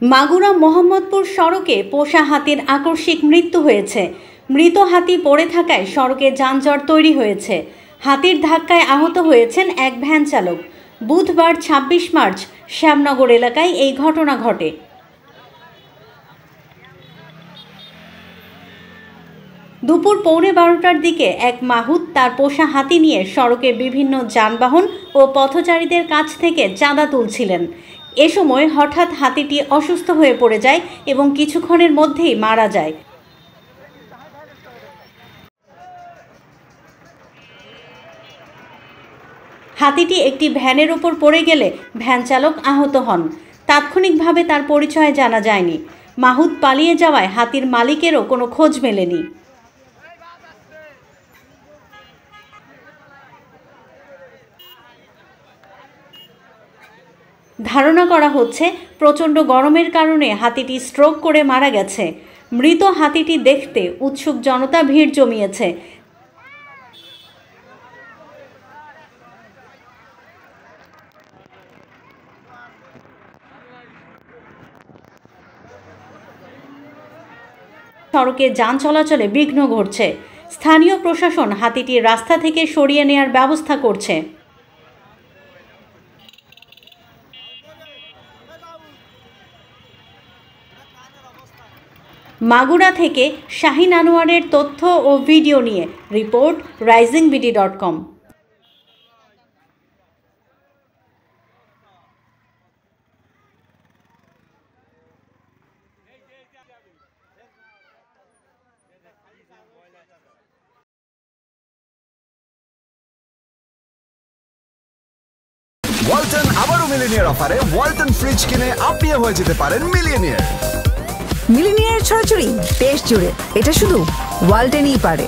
মাগুরা মোহাম্মদপুর সড়কে পোষা হাতির আকস্মিক মৃত্যু হয়েছে। মৃত হাতি পড়ে থাকায় সড়কে যানজট তৈরি হয়েছে। হাতির ধাক্কায় আহত হয়েছেন এক ভ্যান চালক। বুধবার ২৬ মার্চ শ্যামনগর এলাকায় এই ঘটনা ঘটে। দুপুর ১১:৩০টার দিকে এক মাহুত তার পোষা হাতি নিয়ে সড়কে বিভিন্ন যানবাহন ও পথচারীদের কাছ থেকে চাঁদা তুলছিলেন। এ সময় হঠাৎ হাতিটি অসুস্থ হয়ে পড়ে যায় এবং কিছুক্ষণের মধ্যেই মারা যায়। হাতিটি একটি ভ্যানের ওপর পড়ে গেলে ভ্যান চালক আহত হন। তাৎক্ষণিকভাবে তার পরিচয় জানা যায়নি। মাহুত পালিয়ে যাওয়ায় হাতির মালিকেরও কোনো খোঁজ মেলেনি। ধারণা করা হচ্ছে প্রচণ্ড গরমের কারণে হাতিটি স্ট্রোক করে মারা গেছে। মৃত হাতিটি দেখতে উৎসুক জনতা ভিড় জমিয়েছে। সড়কে যান চলাচলে বিঘ্ন ঘটছে। স্থানীয় প্রশাসন হাতিটি রাস্তা থেকে সরিয়ে নেওয়ার ব্যবস্থা করছে। মাগুরা থেকে শাহিন আনোয়ারের তথ্য ও ভিডিও নিয়ে রিপোর্ট risingBD.com। ওয়ালটন আবারও মিলিনিয়ার অফারে ওয়ালটন ফ্রিজ কিনে আপনিও হয়ে যেতে পারেন মিলিয়নিয়ার। মিলিনিয়ার ছড়াছড়ি দেশ জুড়ে, এটা শুধু ওয়ালটেনই পারে।